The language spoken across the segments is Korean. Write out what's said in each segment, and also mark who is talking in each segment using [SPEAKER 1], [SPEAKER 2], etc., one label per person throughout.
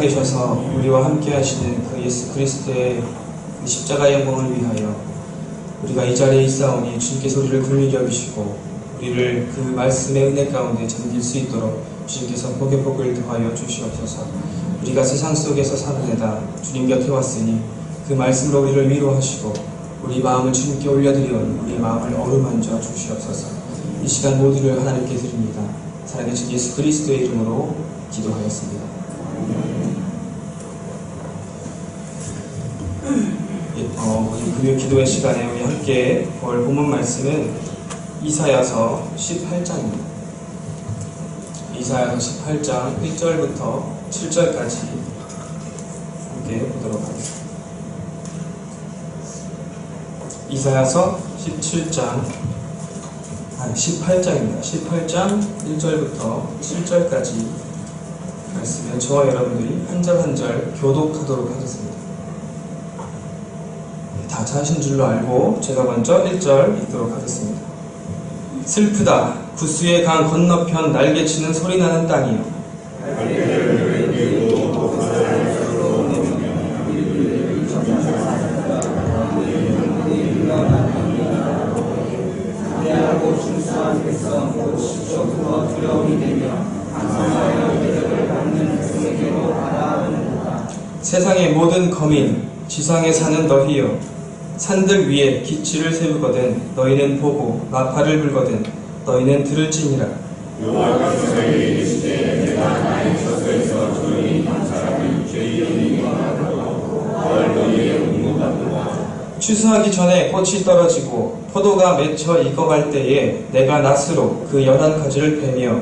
[SPEAKER 1] 살아계셔서 우리와 함께 하시는 그 예수 그리스도의 그 십자가의 영광을 위하여 우리가 이 자리에 있사오니 주님께서 우리를 긍휼히 여기시고 우리를 그 말씀의 은혜 가운데 잠길 수 있도록 주님께서 복의 복을 더하여 주시옵소서. 우리가 세상 속에서 살아내다 주님 곁에 왔으니 그 말씀으로 우리를 위로하시고 우리 마음을 주님께 올려드리오니 우리 마음을 어루만져 주시옵소서. 이 시간 모두를 하나님께 드립니다. 살아계신 예수 그리스도의 이름으로 기도하였습니다. 우리 금요 기도의 시간에 우리 함께 볼 본문 말씀은 이사야서 18장입니다. 이사야서 18장 1절부터 7절까지 함께 보도록 하겠습니다. 이사야서 18장입니다. 18장 1절부터 7절까지 말씀을 저와 여러분들이 한 절 한 절 교독하도록 하겠습니다. 다 찾으신 줄로 알고 제가 먼저 1절 읽도록 하겠습니다. 슬프다. 구스의 강 건너편 날개치는 소리나는 땅이요. 세상의 모든 거민, 지상에 사는 너희여, 산들 위에 기치를 세우거든 너희는 보고 나팔을 불거든 너희는 들을지니라.
[SPEAKER 2] 여호와께서 저에게 이르시되 내가 나의 처소에서 조용히 감사하는 죄의 은혜가 하고 너희의 공로받도다.
[SPEAKER 1] 추수하기 전에 꽃이 떨어지고 포도가 맺혀 익어갈 때에 내가 낫으로 그 연한 가지를 베며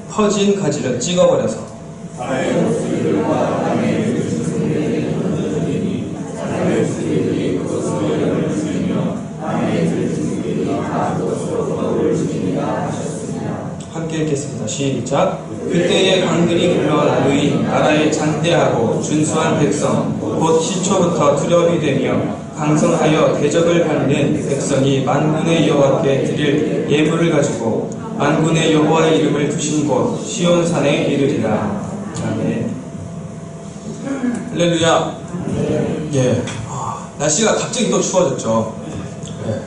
[SPEAKER 1] 퍼진 가지를 찍어버려서
[SPEAKER 2] 나의 목소리들과 땅의 들숨들이 흔들리니 산의 수리들이 그것으로 열을 지으며 땅의 들숨들이 다 그것으로 너를 지으리라 하셨습니다.
[SPEAKER 1] 함께 읽겠습니다. 시작. 그때의 강들이 흘러나누이 나라의 장대하고 준수한 백성 곧 시초부터 두려움이 되며 강성하여 대적을 밟는 백성이 만군의 여호와께 드릴 예물을 가지고 만군의 여호와의 이름을 두신 곳 시온산에 이르리라. 아멘. 할렐루야. 예. 날씨가 갑자기 또 추워졌죠. 예.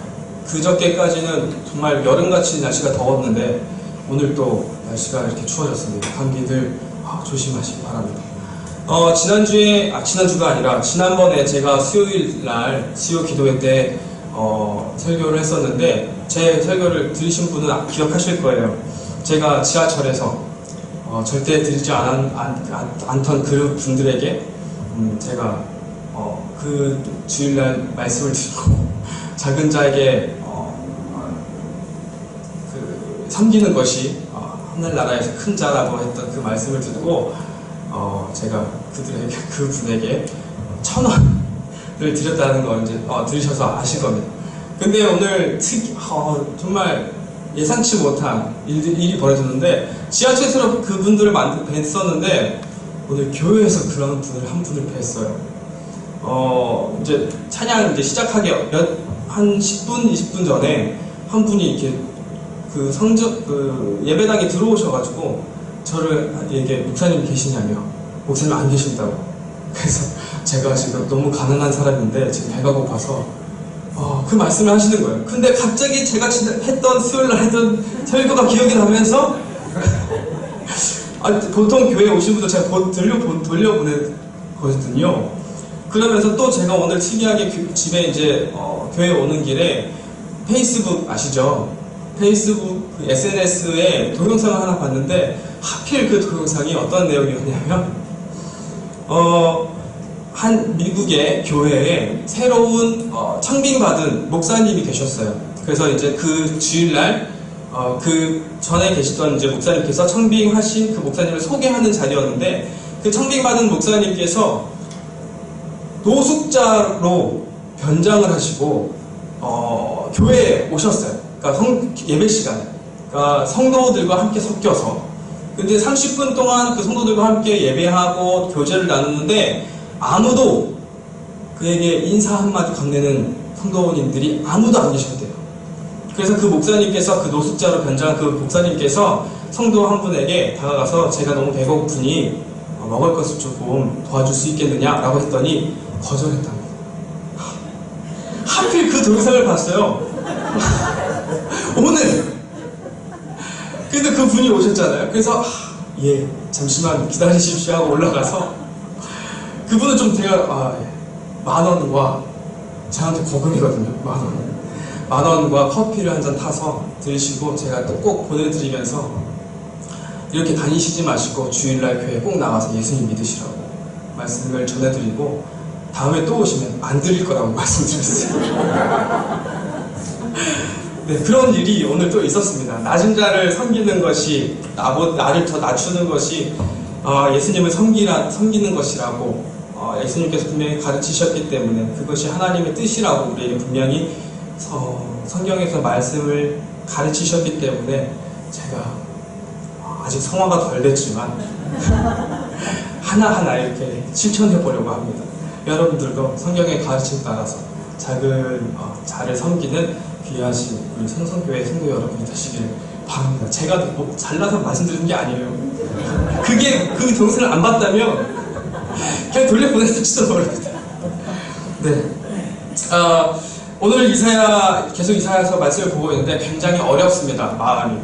[SPEAKER 1] 그저께까지는 정말 여름같이 날씨가 더웠는데 오늘 또 날씨가 이렇게 추워졌습니다. 감기들 조심하시기 바랍니다. 지난주가 아니라 지난번에 제가 수요일 날 수요 기도회 때 설교를 했었는데 제 설교를 들으신 분은 기억하실 거예요. 제가 지하철에서 절대 들지 않던 그 분들에게 제가 그 주일날 말씀을 듣고 작은 자에게 섬기는 것이 하늘나라에서 큰 자라고 했던 그 말씀을 듣고 제가 그분에게 1,000원을 드렸다는 걸 이제 들으셔서 아실 겁니다. 근데 오늘 정말 예상치 못한 일이 벌어졌는데 지하철에서 그분들을 뵀었는데 오늘 교회에서 그런 분을 한 분을 뵀어요. 이제 찬양 이제 시작하기 한 10분, 20분 전에 한 분이 이렇게 예배당에 들어오셔가지고 저를 얘기해, 목사님 계시냐며. 목사님 안 계신다고. 그래서 제가 지금 너무 가난한 사람인데 지금 배가 고파서 그 말씀을 하시는 거예요. 근데 갑자기 제가 했던 수요일날 했던 설교가 기억이 나면서 보통 교회에 오신 분들 제가 곧 돌려보내거든요. 그러면서 또 제가 오늘 특이하게 집에 이제 교회 오는 길에 페이스북 아시죠? 페이스북 SNS에 동영상을 하나 봤는데 하필 그 동영상이 어떤 내용이었냐면 한 미국의 교회에 새로운 청빙받은 목사님이 계셨어요. 그래서 이제 그 주일날 그 전에 계시던 이제 목사님께서 청빙하신 그 목사님을 소개하는 자리였는데 그 청빙받은 목사님께서 노숙자로 변장을 하시고 교회에 오셨어요. 그러니까 예배 시간에, 그러니까 성도들과 함께 섞여서. 근데 30분 동안 그 성도들과 함께 예배하고 교제를 나누는데 아무도 그에게 인사 한마디 건네는 성도님들이 아무도 안 계셨대요. 그래서 그 목사님께서, 그 노숙자로 변장한 그 목사님께서 성도 한 분에게 다가가서 제가 너무 배고프니 먹을 것을 조금 도와줄 수 있겠느냐라고 했더니 거절했답니다. 하필 그 동영상을 봤어요. 오늘. 근데 그 분이 오셨잖아요. 그래서 예, 잠시만 기다리십시오 하고 올라가서 그분은 좀 제가 10,000원과 저한테 거금이거든요. 10,000원과 커피를 한 잔 타서 드시고 제가 또 꼭 보내드리면서 이렇게 다니시지 마시고 주일날 교회 꼭 나가서 예수님 믿으시라고 말씀을 전해드리고 다음에 또 오시면 안 드릴 거라고 말씀드렸어요. 네, 그런 일이 오늘 또 있었습니다. 낮은 자를 섬기는 것이 나를 더 낮추는 것이 예수님을 섬기는 것이라고 예수님께서 분명히 가르치셨기 때문에 그것이 하나님의 뜻이라고 우리에게 분명히 성경에서 말씀을 가르치셨기 때문에 제가 아직 성화가 덜 됐지만 하나하나 이렇게 실천해 보려고 합니다. 여러분들도 성경의 가르침 따라서 작은 자를 섬기는 귀하신 우리 성성교회 성도 여러분이 되시길 바랍니다. 제가 뭐 잘나서 말씀드리는 게 아니에요. 그게 그 동영상을 안 봤다면 그냥 돌려보냈을지도 모릅니다. 네. 오늘 계속 이사야서 말씀을 보고 있는데 굉장히 어렵습니다. 마음이.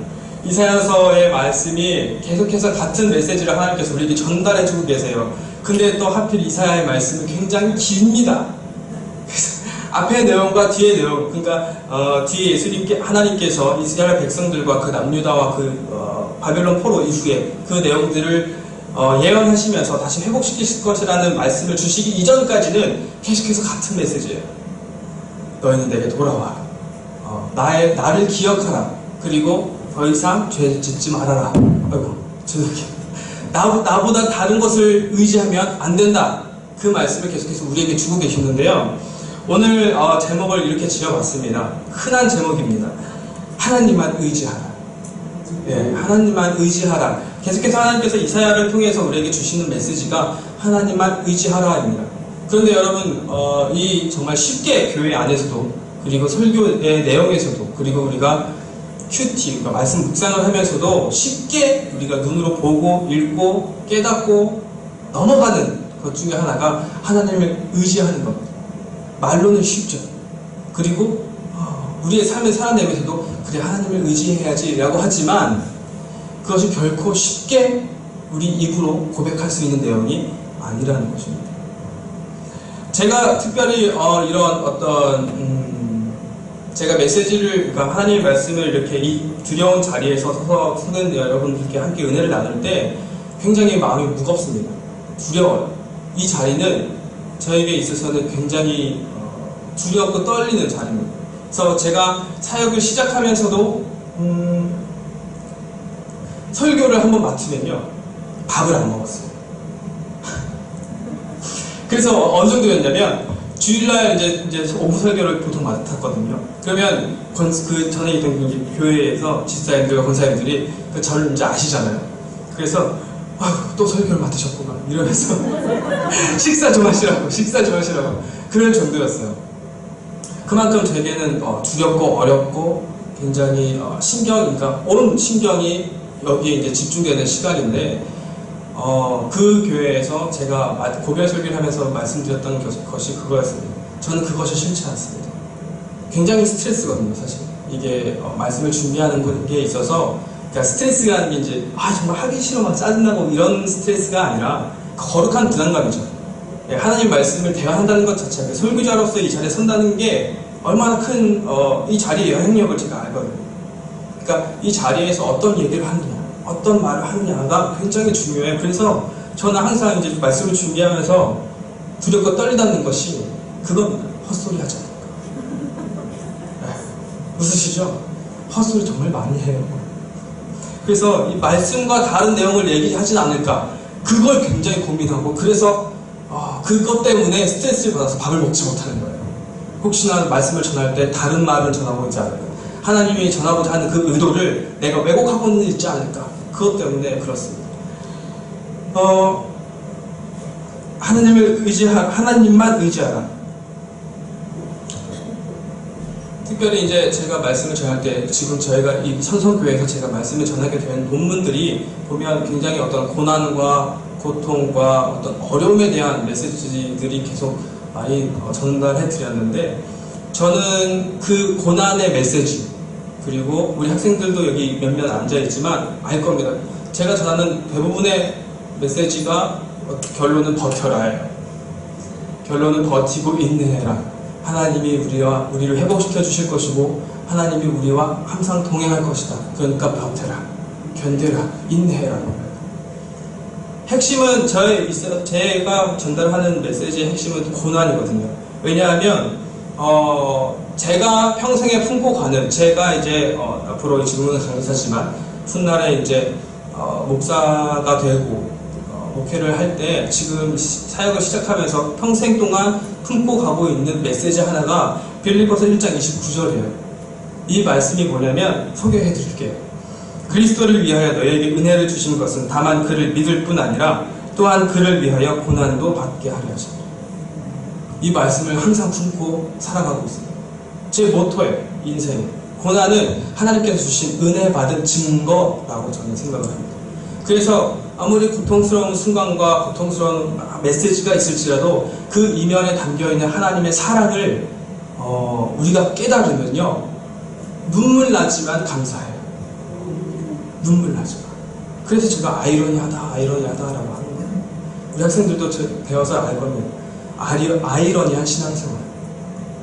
[SPEAKER 1] 이사야서의 말씀이 계속해서 같은 메시지를 하나님께서 우리에게 전달해주고 계세요. 근데 또 하필 이사야의 말씀은 굉장히 깁니다. 앞의 내용과 뒤의 내용, 그러니까 뒤에 하나님께서 이스라엘 백성들과 그 남유다와 그 바벨론 포로 이후에 그 내용들을 예언하시면서 다시 회복시키실 것이라는 말씀을 주시기 이전까지는 계속해서 같은 메시지예요. 너희는 내게 돌아와. 나를 기억하라. 그리고 더 이상 죄 짓지 말아라. 아이고, 죄송해요. 나보다 다른 것을 의지하면 안 된다. 그 말씀을 계속해서 우리에게 주고 계시는데요. 오늘 제목을 이렇게 지어봤습니다. 흔한 제목입니다. 하나님만 의지하라. 예, 하나님만 의지하라. 계속해서 하나님께서 이사야를 통해서 우리에게 주시는 메시지가 하나님만 의지하라입니다. 그런데 여러분, 이 정말 쉽게 교회 안에서도 그리고 설교의 내용에서도 그리고 우리가 큐티, 그러니까 말씀 묵상을 하면서도 쉽게 우리가 눈으로 보고 읽고 깨닫고 넘어가는 것 중에 하나가 하나님을 의지하는 겁니다. 말로는 쉽죠. 그리고 우리의 삶을 살아내면서도 그래 하나님을 의지해야지 라고 하지만 그것이 결코 쉽게 우리 입으로 고백할 수 있는 내용이 아니라는 것입니다. 제가 특별히 이런 제가 메시지를, 그러니까 하나님의 말씀을 이렇게 이 두려운 자리에서 서서 서는 여러분들께 함께 은혜를 나눌 때 굉장히 마음이 무겁습니다. 두려워요. 이 자리는 저에게 있어서는 굉장히 두렵고 떨리는 자리입니다. 그래서 제가 사역을 시작하면서도 설교를 한번 맡으면요 밥을 안 먹었어요. 그래서 어느 정도였냐면 주일날 이제 오후 설교를 보통 맡았거든요. 그러면 그 전에 있던 교회에서 집사님들과 권사님들이 저를 이제 아시잖아요. 그래서 또 설교를 맡으셨구나 이러면서 식사 좀 하시라고 그럴 정도였어요. 그만큼 저에게는 두렵고 어렵고 굉장히 그러니까 온 신경이 여기에 이제 집중되는 시간인데 그 교회에서 제가 고별 설교를 하면서 말씀드렸던 것이 그거였습니다. 저는 그것이 싫지 않습니다. 굉장히 스트레스거든요, 사실. 이게 말씀을 준비하는 게 있어서 그러니까 스트레스가 아닌 게 이제 정말 하기 싫어 막 짜증나고 이런 스트레스가 아니라 거룩한 부담감이죠. 하나님 말씀을 대화한다는 것 자체가 설교자로서 이 자리에 선다는 게 얼마나 큰 이 자리의 영향력을 제가 알거든요. 그러니까 이 자리에서 어떤 얘기를 하느냐, 어떤 말을 하느냐가 굉장히 중요해요. 그래서 저는 항상 이제 말씀을 준비하면서 두렵고 떨리다는 것이 그겁니다. 헛소리 하지 않을까. 웃으시죠? 헛소리 정말 많이 해요. 그래서 이 말씀과 다른 내용을 얘기하진 않을까. 그걸 굉장히 고민하고 그래서 그것 때문에 스트레스를 받아서 밥을 먹지 못하는 거예요. 혹시나 말씀을 전할 때 다른 말을 전하고 있지 않을까. 하나님이 전하고자 하는 그 의도를 내가 왜곡하고는 있지 않을까. 그것 때문에 그렇습니다. 하나님만 의지하라. 특별히 이제 제가 말씀을 전할 때 지금 저희가 이 선성교회에서 제가 말씀을 전하게 된 본문들이 보면 굉장히 어떤 고난과 고통과 어떤 어려움에 대한 메시지들이 계속 많이 전달해 드렸는데, 저는 그 고난의 메시지, 그리고 우리 학생들도 여기 몇몇 앉아있지만 알 겁니다. 제가 전하는 대부분의 메시지가 결론은 버텨라예요. 결론은 버티고 인내해라. 하나님이 우리를 회복시켜 주실 것이고, 하나님이 우리와 항상 동행할 것이다. 그러니까 버텨라, 견뎌라, 인내해라. 핵심은 제가 전달하는 메시지의 핵심은 고난이거든요. 왜냐하면 제가 평생에 품고 가는, 제가 이제 앞으로 지금은 강사지만 훗날에 이제 목사가 되고 목회를 할 때, 지금 사역을 시작하면서 평생 동안 품고 가고 있는 메시지 하나가 빌립보서 1장 29절이에요. 이 말씀이 뭐냐면 소개해 드릴게요. 그리스도를 위하여 너희에게 은혜를 주신 것은 다만 그를 믿을 뿐 아니라 또한 그를 위하여 고난도 받게 하려 하십니다. 이 말씀을 항상 품고 살아가고 있습니다. 제 모토예요, 인생에. 고난은 하나님께서 주신 은혜 받은 증거라고 저는 생각을 합니다. 그래서 아무리 고통스러운 순간과 고통스러운 메시지가 있을지라도 그 이면에 담겨있는 하나님의 사랑을 우리가 깨달으면요, 눈물 나지만 감사해요. 눈물 나지만. 그래서 제가 아이러니하다라고 하는 거예요. 우리 학생들도 배워서 알 겁니다. 아이러니한 신앙생활.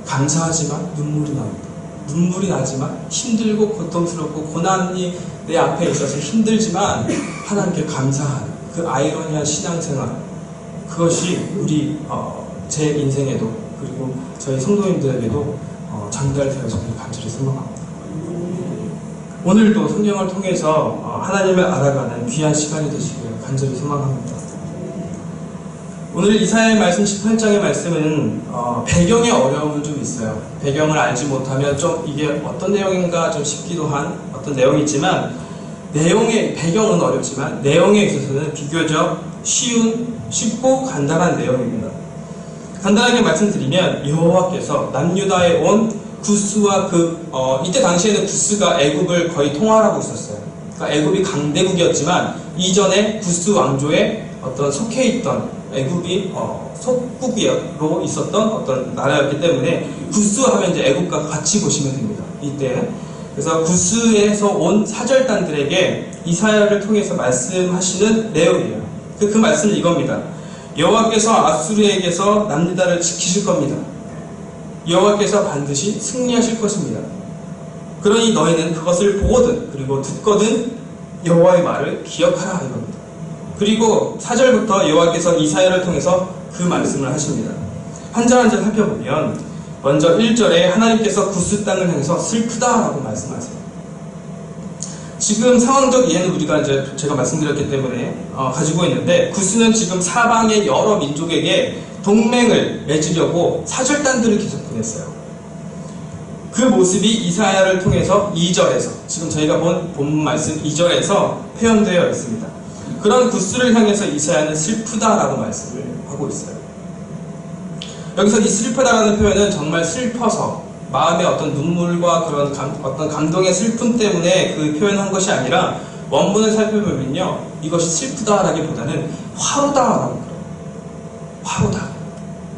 [SPEAKER 1] 감사하지만 눈물이 납니다. 눈물이 나지만 힘들고 고통스럽고 고난이 내 앞에 있어서 힘들지만 하나님께 감사하는 그 아이러니한 신앙생활, 그것이 우리 제 인생에도, 그리고 저희 성도님들에게도 전달되어지길 간절히 소망합니다. 오늘도 성경을 통해서 하나님을 알아가는 귀한 시간이 되시길 간절히 소망합니다. 오늘 이사야의 말씀 18장의 말씀은 배경의 어려움은 좀 있어요. 배경을 알지 못하면 좀 이게 어떤 내용인가 좀 싶기도 한 어떤 내용이지만, 배경은 어렵지만 내용에 있어서는 비교적 쉽고 간단한 내용입니다. 간단하게 말씀드리면, 여호와께서 남유다에 온 구스와 이때 당시에는 구스가 애굽을 거의 통할하고 있었어요. 그러니까 애굽이 강대국이었지만 이전에 구스 왕조에 어떤 속해 있던, 애굽이 속국으로 있었던 어떤 나라였기 때문에 구스 하면 이제 애굽과 같이 보시면 됩니다. 이때. 그래서 구스에서 온 사절단들에게 이사야를 통해서 말씀하시는 내용이에요. 그 말씀은 이겁니다. 여호와께서 아수르에게서 남유다를 지키실 겁니다. 여호와께서 반드시 승리하실 것입니다. 그러니 너희는 그것을 보거든, 그리고 듣거든 여호와의 말을 기억하라 이겁니다. 그리고 4절부터 여호와께서 이사야를 통해서 그 말씀을 하십니다. 한 절 한 절 살펴보면, 먼저 1절에 하나님께서 구스 땅을 향해서 슬프다라고 말씀하세요. 지금 상황적 이해는 우리가 이제 제가 말씀드렸기 때문에 가지고 있는데, 구스는 지금 사방의 여러 민족에게 동맹을 맺으려고 사절단들을 계속 보냈어요. 그 모습이 이사야를 통해서 2절에서, 지금 저희가 본 말씀 2절에서 표현되어 있습니다. 그런 구스를 향해서 이사야는 슬프다라고 말씀을 하고 있어요. 여기서 이 슬프다라는 표현은 정말 슬퍼서 마음의 어떤 눈물과 그런 어떤 감동의 슬픔 때문에 그 표현한 것이 아니라, 원문을 살펴보면요, 이것이 슬프다라기보다는 화로다라고 그래요. 화로다.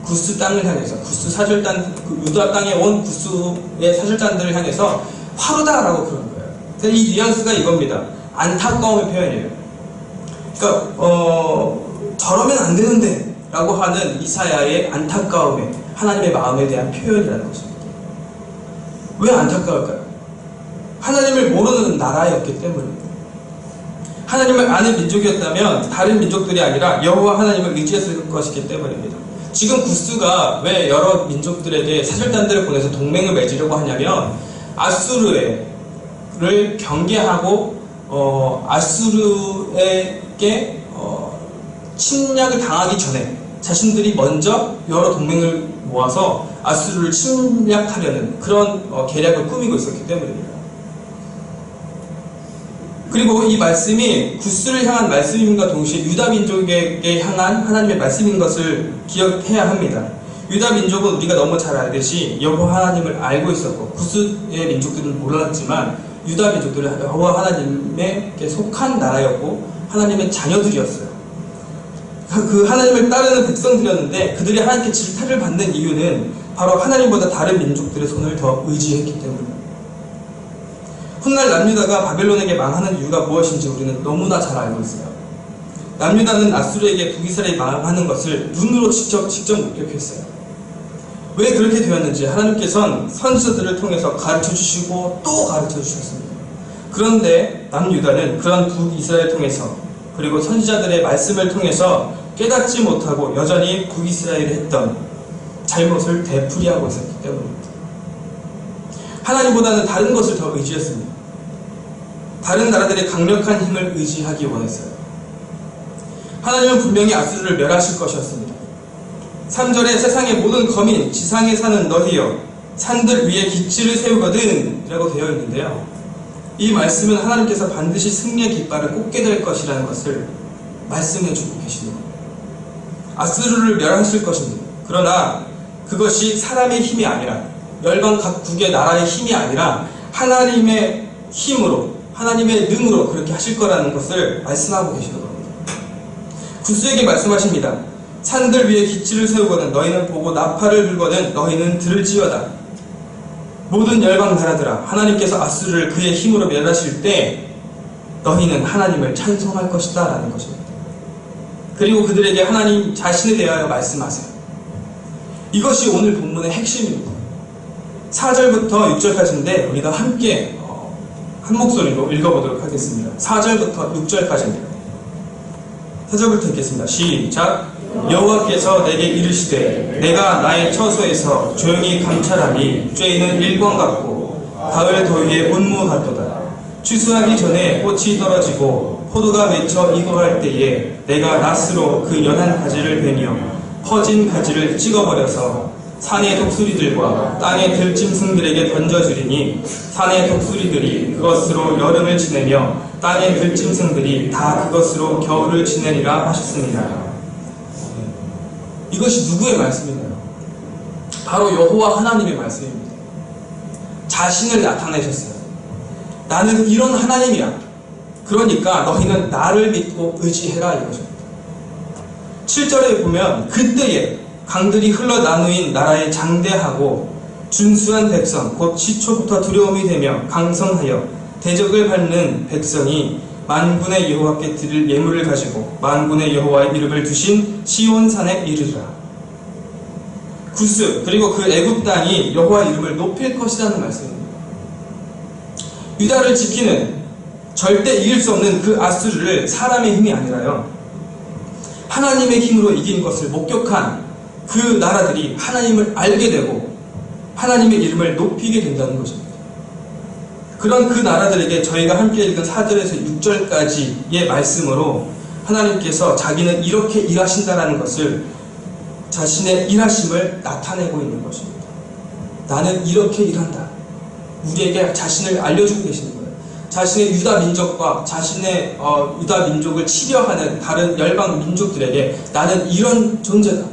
[SPEAKER 1] 구스 땅을 향해서, 구스 사절단, 유다 땅에 온 구스의 사절단들을 향해서 화로다라고 그런 거예요. 이 뉘앙스가 이겁니다. 안타까움의 표현이에요. 그러니까 저러면 안 되는데 라고 하는 이사야의 안타까움에, 하나님의 마음에 대한 표현이라는 것입니다. 왜 안타까울까요? 하나님을 모르는 나라였기 때문입니다. 하나님을 아는 민족이었다면 다른 민족들이 아니라 여호와 하나님을 의지했을 것이기 때문입니다. 지금 구스가 왜 여러 민족들에게 사절단들을 보내서 동맹을 맺으려고 하냐면, 아수르를 경계하고 아수르에게 침략을 당하기 전에 자신들이 먼저 여러 동맹을 모아서 아수르를 침략하려는 그런 계략을 꾸미고 있었기 때문입니다. 그리고 이 말씀이 구스를 향한 말씀임과 동시에 유다 민족에게 향한 하나님의 말씀인 것을 기억해야 합니다. 유다 민족은 우리가 너무 잘 알듯이 여호와 하나님을 알고 있었고, 구스의 민족들은 몰랐지만 유다 민족들은 여호와 하나님에게 속한 나라였고 하나님의 자녀들이었어요. 그 하나님을 따르는 백성들이었는데 그들이 하나님께 질타를 받는 이유는 바로 하나님보다 다른 민족들의 손을 더 의지했기 때문입니다. 훗날 남유다가 바벨론에게 망하는 이유가 무엇인지 우리는 너무나 잘 알고 있어요. 남유다는 아수르에게 북이스라엘이 망하는 것을 눈으로 직접 목격했어요. 왜 그렇게 되었는지 하나님께서는 선지자들을 통해서 가르쳐주시고 또 가르쳐주셨습니다. 그런데 남유다는 그런 북이스라엘을 통해서 그리고 선지자들의 말씀을 통해서 깨닫지 못하고 여전히 북이스라엘이 했던 잘못을 되풀이하고 있었기 때문입니다. 하나님보다는 다른 것을 더 의지했습니다. 다른 나라들의 강력한 힘을 의지하기 원했어요. 하나님은 분명히 아수르를 멸하실 것이었습니다. 3절에 세상의 모든 거민, 지상에 사는 너희여 산들 위에 기치를 세우거든 라고 되어 있는데요. 이 말씀은 하나님께서 반드시 승리의 깃발을 꽂게 될 것이라는 것을 말씀해 주고 계시는 겁니다. 아수르를 멸하실 것입니다. 그러나 그것이 사람의 힘이 아니라 열방 각국의 나라의 힘이 아니라 하나님의 힘으로 하나님의 능으로 그렇게 하실 거라는 것을 말씀하고 계시는 겁니다. 구스에게 말씀하십니다. 산들 위에 기치를 세우거든 너희는 보고 나팔을 불거든 너희는 들을지어다. 모든 열방 나라들아 하나님께서 아수르를 그의 힘으로 멸하실 때 너희는 하나님을 찬송할 것이다 라는 것입니다. 그리고 그들에게 하나님 자신에 대하여 말씀하세요. 이것이 오늘 본문의 핵심입니다. 4절부터 6절까지인데 우리가 함께 한 목소리로 읽어보도록 하겠습니다. 4절부터 6절까지입니다. 4절부터 읽겠습니다. 시작. 여호와께서 내게 이르시되 내가 나의 처소에서 조용히 감찰하니 죄인은 일광 같고 가을 더위에 온무 같도다. 추수하기 전에 꽃이 떨어지고 포도가 맺혀 익어갈 때에 내가 낫으로 그 연한 가지를 베며 퍼진 가지를 찍어버려서 산의 독수리들과 땅의 들짐승들에게 던져주리니 산의 독수리들이 그것으로 여름을 지내며 땅의 들짐승들이 다 그것으로 겨울을 지내리라 하셨습니다. 이것이 누구의 말씀인가요? 바로 여호와 하나님의 말씀입니다. 자신을 나타내셨어요. 나는 이런 하나님이야. 그러니까 너희는 나를 믿고 의지해라 이것입니다. 7절에 보면 그때에 강들이 흘러나누인 나라의 장대하고 준수한 백성 곧 시초부터 두려움이 되며 강성하여 대적을 밟는 백성이 만군의 여호와께 드릴 예물을 가지고 만군의 여호와의 이름을 두신 시온산에 이르리라. 구스 그리고 그 애굽 땅이 여호와의 이름을 높일 것이라는 말씀입니다. 유다를 지키는 절대 이길 수 없는 그 아수르를 사람의 힘이 아니라요 하나님의 힘으로 이긴 것을 목격한 그 나라들이 하나님을 알게 되고 하나님의 이름을 높이게 된다는 것입니다. 그런 그 나라들에게 저희가 함께 읽은 4절에서 6절까지의 말씀으로 하나님께서 자기는 이렇게 일하신다라는 것을 자신의 일하심을 나타내고 있는 것입니다. 나는 이렇게 일한다. 우리에게 자신을 알려주고 계시는 거예요. 자신의 유다 민족과 자신의 유다 민족을 치려하는 다른 열방 민족들에게 나는 이런 존재다.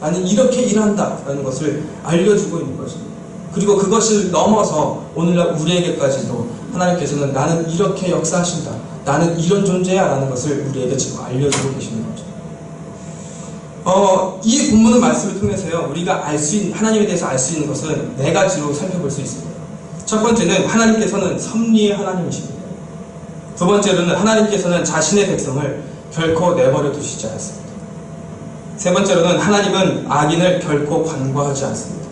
[SPEAKER 1] 나는 이렇게 일한다. 라는 것을 알려주고 있는 것입니다. 그리고 그것을 넘어서 오늘날 우리에게까지도 하나님께서는 나는 이렇게 역사하신다. 나는 이런 존재야. 라는 것을 우리에게 지금 알려주고 계시는 거죠. 이 본문의 말씀을 통해서요, 우리가 하나님에 대해서 알 수 있는 것은 네 가지로 살펴볼 수 있습니다. 첫 번째는 하나님께서는 섭리의 하나님이십니다. 두 번째로는 하나님께서는 자신의 백성을 결코 내버려 두시지 않습니다. 세 번째로는 하나님은 악인을 결코 관과하지 않습니다.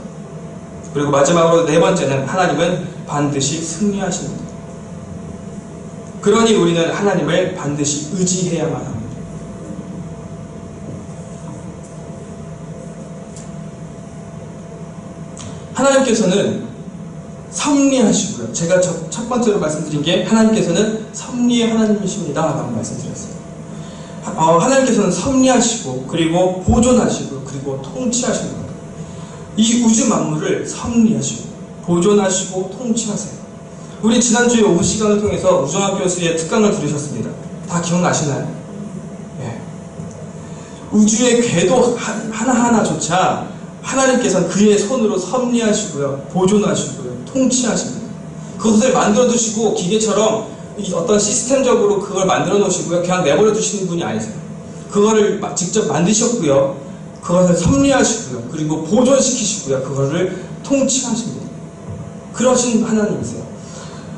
[SPEAKER 1] 그리고 마지막으로 네 번째는 하나님은 반드시 승리하십니다. 그러니 우리는 하나님을 반드시 의지해야만 합니다. 하나님께서는 섭리하시고요. 제가 첫 번째로 말씀드린 게 하나님께서는 섭리의 하나님이십니다 라고 말씀드렸어요. 하나님께서는 섭리하시고 그리고 보존하시고 그리고 통치하십니다. 이 우주 만물을 섭리하시고 보존하시고 통치하세요. 우리 지난주에 오후 시간을 통해서 우정학 교수의 특강을 들으셨습니다. 다 기억나시나요? 네. 우주의 궤도 하나하나조차 하나님께서는 그의 손으로 섭리하시고요, 보존하시고요, 통치하십니다. 그것을 만들어 두시고 기계처럼 어떤 시스템적으로 그걸 만들어 놓으시고요, 그냥 내버려 두시는 분이 아니세요. 그거를 직접 만드셨고요. 그것을 섭리하시고요. 그리고 보존시키시고요. 그거를 통치하십니다. 그러신 하나님이세요.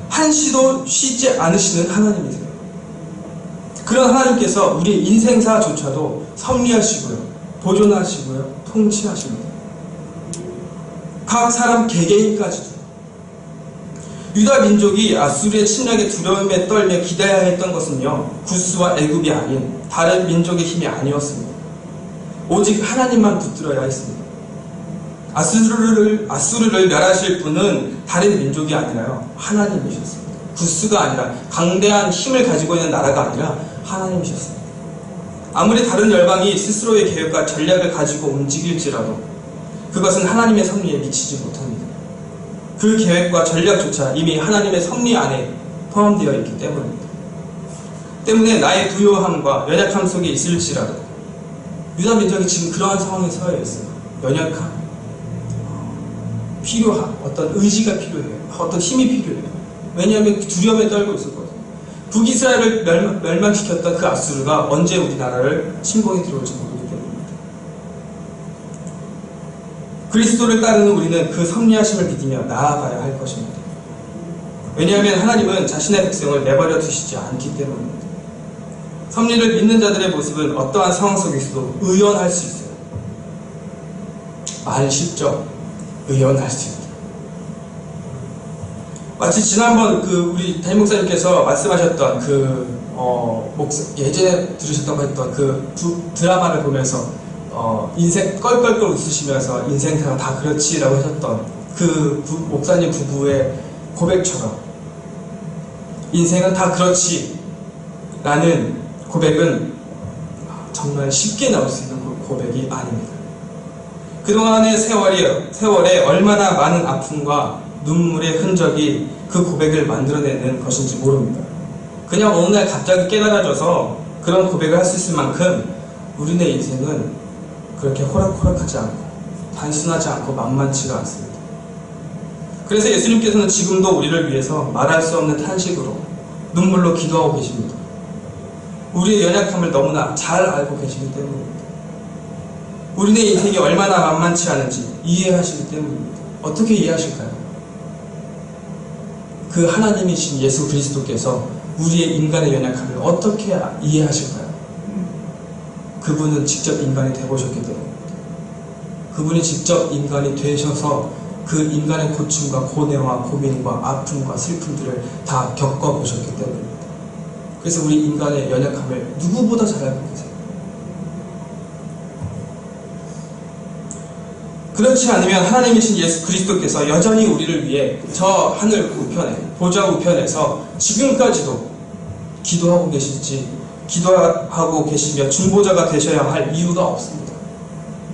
[SPEAKER 1] 한시도 쉬지 않으시는 하나님이세요. 그런 하나님께서 우리 인생사조차도 섭리하시고요. 보존하시고요. 통치하십니다. 각 사람 개개인까지도. 유다 민족이 아수르의 침략에 두려움에 떨며 기다려야 했던 것은요, 구스와 애굽이 아닌 다른 민족의 힘이 아니었습니다. 오직 하나님만 붙들어야 했습니다. 아수르를 멸하실 분은 다른 민족이 아니라요, 하나님이셨습니다. 구스가 아니라, 강대한 힘을 가지고 있는 나라가 아니라 하나님이셨습니다. 아무리 다른 열방이 스스로의 계획과 전략을 가지고 움직일지라도 그것은 하나님의 섭리에 미치지 못합니다. 그 계획과 전략조차 이미 하나님의 섭리 안에 포함되어 있기 때문입니다. 때문에 나의 부요함과 연약함 속에 있을지라도 유다 민족이 지금 그러한 상황에 처해 있어요. 연약함, 필요함, 어떤 의지가 필요해요. 어떤 힘이 필요해요. 왜냐하면 두려움에 떨고 있었거든요. 북이스라엘을 멸망시켰던 그 아수르가 언제 우리나라를 침공해 들어올지 모르기 때문입니다. 그리스도를 따르는 우리는 그 섭리하심을 믿으며 나아가야 할 것입니다. 왜냐하면 하나님은 자신의 백성을 내버려 두시지 않기 때문입니다. 섭리를 믿는 자들의 모습은 어떠한 상황 속에서도 의연할 수 있어요. 말 쉽죠? 의연할 수 있다. 마치 지난번 우리 담임 목사님께서 말씀하셨던 예전에 들으셨다고 했던 드라마를 보면서 인생 껄껄껄 웃으시면서 인생사가 다 그렇지라고 하셨던 목사님 부부의 고백처럼 인생은 다 그렇지 라는 고백은 정말 쉽게 나올 수 있는 고백이 아닙니다. 그동안의 세월에 얼마나 많은 아픔과 눈물의 흔적이 그 고백을 만들어내는 것인지 모릅니다. 그냥 어느 날 갑자기 깨달아져서 그런 고백을 할 수 있을 만큼 우리네 인생은 그렇게 호락호락하지 않고 단순하지 않고 만만치가 않습니다. 그래서 예수님께서는 지금도 우리를 위해서 말할 수 없는 탄식으로 눈물로 기도하고 계십니다. 우리의 연약함을 너무나 잘 알고 계시기 때문입니다. 우리네 인생이 얼마나 만만치 않은지 이해하시기 때문입니다. 어떻게 이해하실까요? 그 하나님이신 예수 그리스도께서 우리의 인간의 연약함을 어떻게 이해하실까요? 그분은 직접 인간이 되보셨기 때문입니다. 그분이 직접 인간이 되셔서 그 인간의 고충과 고뇌와 고민과 아픔과 슬픔들을 다 겪어보셨기 때문입니다. 그래서 우리 인간의 연약함을 누구보다 잘 알고 계세요. 그렇지 않으면 하나님이신 예수 그리스도께서 여전히 우리를 위해 저 하늘 우편에, 보좌 우편에서 지금까지도 기도하고 계시며 중보자가 되셔야 할 이유가 없습니다.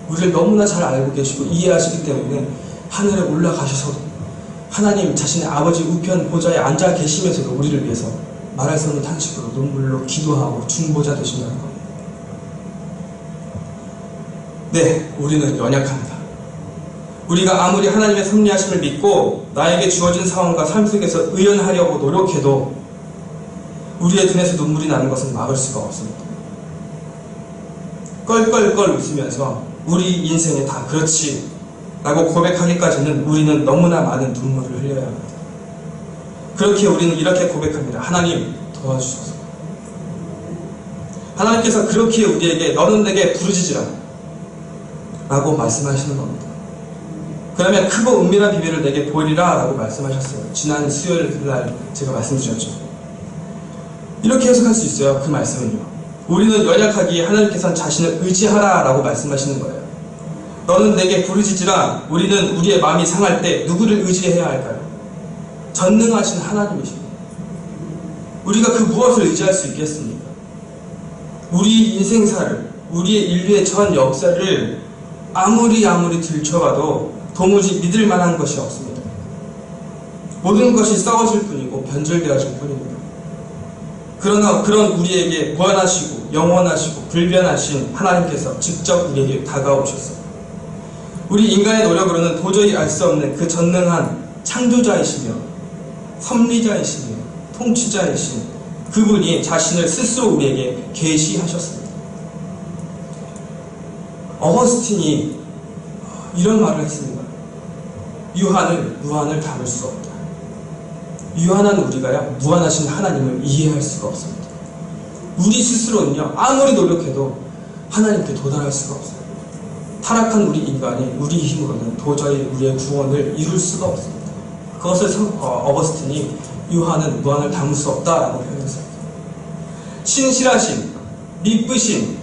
[SPEAKER 1] 우리를 너무나 잘 알고 계시고 이해하시기 때문에 하늘에 올라가셔서도 하나님 자신의 아버지 우편 보좌에 앉아 계시면서도 우리를 위해서 말할 수 없는 탄식으로 눈물로 기도하고 중보자 되신다는 겁니다. 네, 우리는 연약합니다. 우리가 아무리 하나님의 섭리하심을 믿고 나에게 주어진 상황과 삶 속에서 의연하려고 노력해도 우리의 눈에서 눈물이 나는 것은 막을 수가 없습니다. 껄껄껄 웃으면서 우리 인생이 다 그렇지 라고 고백하기까지는 우리는 너무나 많은 눈물을 흘려야 합니다. 그렇게 우리는 이렇게 고백합니다. 하나님 도와주소서. 하나님께서 그렇게 우리에게 너는 내게 부르짖으라 라고 말씀하시는 겁니다. 그러면 크고 은밀한 비밀을 내게 보이리라 라고 말씀하셨어요. 지난 수요일 날 제가 말씀드렸죠. 이렇게 해석할 수 있어요. 그 말씀은요. 우리는 연약하기에 하나님께서는 자신을 의지하라 라고 말씀하시는 거예요. 너는 내게 부르짖으라. 우리는 우리의 마음이 상할 때 누구를 의지해야 할까요? 전능하신 하나님이십니다. 우리가 그 무엇을 의지할 수 있겠습니까? 우리 인생사를, 우리의 인류의 전 역사를 아무리 들춰봐도 도무지 믿을 만한 것이 없습니다. 모든 것이 썩어질 뿐이고 변절되어질 뿐입니다. 그러나 그런 우리에게 무한하시고 영원하시고 불변하신 하나님께서 직접 우리에게 다가오셨어요. 우리 인간의 노력으로는 도저히 알 수 없는 그 전능한 창조자이시며 섭리자이시며 통치자이신 그분이 자신을 스스로 우리에게 계시하셨습니다. 어거스틴이 이런 말을 했습니다. 유한은 무한을 담을 수 없다. 유한한 우리가야 무한하신 하나님을 이해할 수가 없습니다. 우리 스스로는요, 아무리 노력해도 하나님께 도달할 수가 없어요. 타락한 우리 인간이 우리 힘으로는 도저히 우리의 구원을 이룰 수가 없습니다. 그것을 어거스틴이 유한은 무한을 담을 수 없다라고 표현했어요. 신실하신, 미쁘신,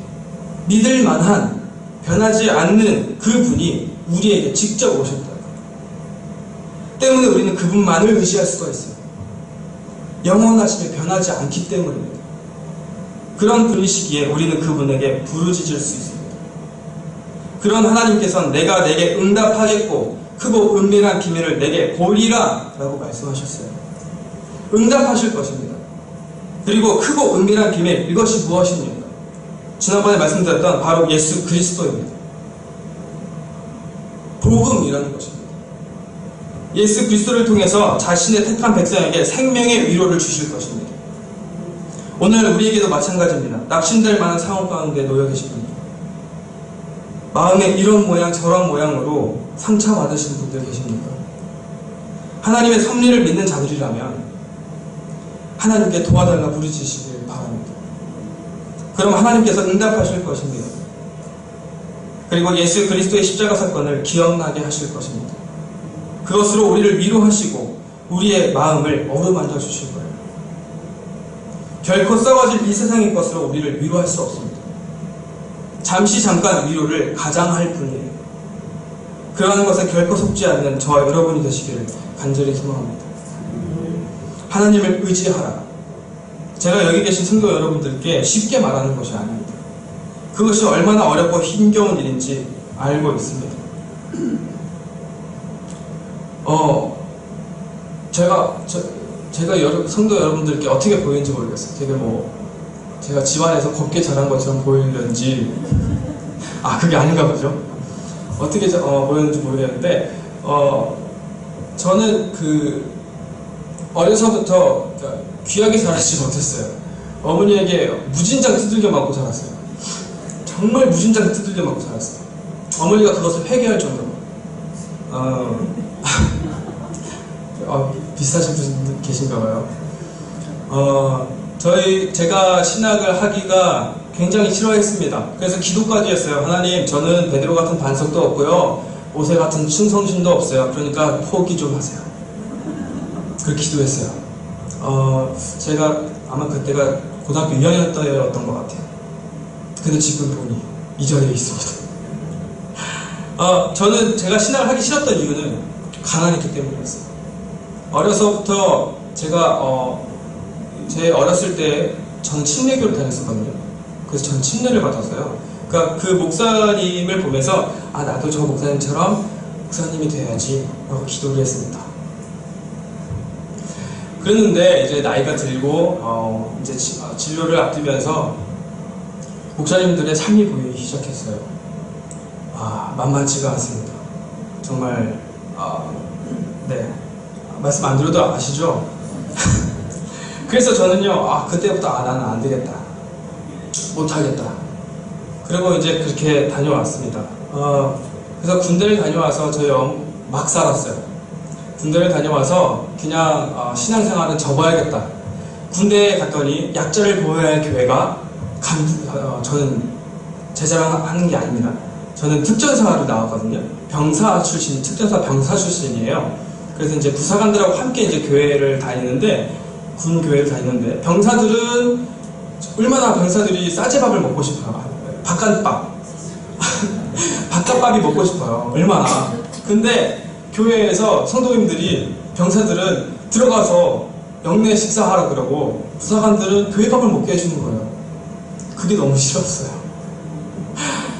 [SPEAKER 1] 믿을 만한, 변하지 않는 그분이 우리에게 직접 오셨다. 때문에 우리는 그분만을 의지할 수가 있어요. 영원하심에 변하지 않기 때문입니다. 그런 분이시기에 우리는 그분에게 부르짖을 수 있습니다. 그런 하나님께서는 내가 내게 응답하겠고 크고 은밀한 비밀을 내게 보리라 라고 말씀하셨어요. 응답하실 것입니다. 그리고 크고 은밀한 비밀, 이것이 무엇입니까? 지난번에 말씀드렸던 바로 예수 그리스도입니다. 복음이라는 것입니다. 예수 그리스도를 통해서 자신의 택한 백성에게 생명의 위로를 주실 것입니다. 오늘 우리에게도 마찬가지입니다. 낙심될 만한 상황 가운데 놓여 계신 분들, 마음에 이런 모양 저런 모양으로 상처받으신 분들 계십니까? 하나님의 섭리를 믿는 자들이라면 하나님께 도와달라 부르짖으시길 바랍니다. 그럼 하나님께서 응답하실 것입니다. 그리고 예수 그리스도의 십자가 사건을 기억나게 하실 것입니다. 그것으로 우리를 위로하시고 우리의 마음을 어루만져 주실 거예요. 결코 썩어질 이 세상의 것으로 우리를 위로할 수 없습니다. 잠시 잠깐 위로를 가장할 뿐이에요. 그러한 것에 결코 속지 않는 저와 여러분이 되시기를 간절히 소망합니다. 하나님을 의지하라. 제가 여기 계신 성도 여러분들께 쉽게 말하는 것이 아닙니다. 그것이 얼마나 어렵고 힘겨운 일인지 알고 있습니다. 제가 성도 여러분들께 어떻게 보이는지 모르겠어요. 제가 집안에서 곱게 자란 것처럼 보이는지, 그게 아닌가 보죠. 어떻게 보이는지 모르겠는데, 저는 어려서부터 귀하게 자라지 못했어요. 어머니에게 무진장 두들겨 맞고 자랐어요. 정말 무진장 두들겨 맞고 자랐어요. 어머니가 그것을 회개할 정도로. 비슷하신 분 계신가봐요. 제가 신학을 하기가 굉장히 싫어했습니다. 그래서 기도까지 했어요. 하나님, 저는 베드로 같은 반석도 없고요, 모세 같은 충성심도 없어요. 그러니까 포기 좀 하세요. 그렇게 기도했어요. 제가 아마 그때가 고등학교 2학년 때였던 것 같아요. 근데 지금 보니 이 자리에 있습니다. 저는 제가 신학을 하기 싫었던 이유는 가난했기 때문이었어요. 어려서부터 제가 제 어렸을 때 저는 침례교를 다녔었거든요. 그래서 저는 침례를 받았어요. 그러니까 그 목사님을 보면서 나도 저 목사님처럼 목사님이 돼야지 라고 기도를 했습니다. 그랬는데 이제 나이가 들고 이제 진료를 앞두면서 목사님들의 삶이 보이기 시작했어요. 만만치가 않습니다. 정말 네, 말씀 안 드려도 아시죠? 그래서 저는요, 그때부터 나는 안 되겠다, 못하겠다. 그리고 이제 그렇게 다녀왔습니다. 그래서 군대를 다녀와서 저희 막 살았어요. 군대를 다녀와서 그냥 신앙생활은 접어야겠다. 군대에 갔더니 약자를 보호해야 할 교회가 저는 제 자랑하는 게 아닙니다. 저는 특전사로 나왔거든요. 병사 출신, 특전사 병사 출신이에요. 그래서 이제 부사관들하고 함께 이제 교회를 다니는데, 군 교회를 다니는데, 얼마나 병사들이 싸제밥을 먹고 싶어요. 바깥밥. 바깥밥이 먹고 싶어요. 얼마나. 근데 교회에서 성도님들이, 병사들은 들어가서 영내 식사하라 그러고, 부사관들은 교회밥을 먹게 해주는 거예요. 그게 너무 싫었어요.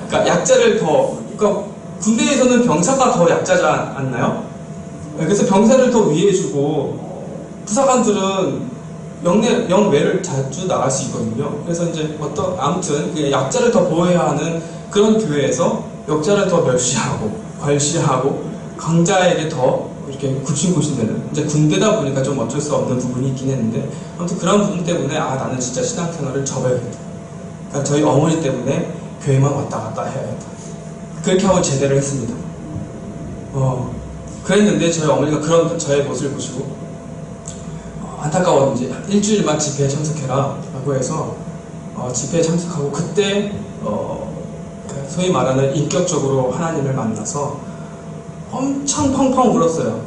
[SPEAKER 1] 그러니까 그러니까 군대에서는 병사가 더 약자지 않나요? 그래서 병사를 더 위해주고, 부사관들은 영외를 자주 나갈 수 있거든요. 그래서 이제 아무튼 약자를 더 보호해야 하는 그런 교회에서 역자를 더 멸시하고 괄시하고 강자에게 더 이렇게 굽신굽신대는, 이제 군대다 보니까 좀 어쩔 수 없는 부분이 있긴 했는데, 아무튼 그런 부분 때문에 나는 진짜 신앙생활을 접어야겠다. 그러니까 저희 어머니 때문에 교회만 왔다 갔다 해야겠다. 그렇게 하고 제대를 했습니다. 그랬는데 저희 어머니가 그런 저의 모습을 보시고 안타까웠는지 일주일만 집회에 참석해라 라고 해서 집회에 참석하고 그때 소위 말하는 인격적으로 하나님을 만나서 엄청 펑펑 울었어요.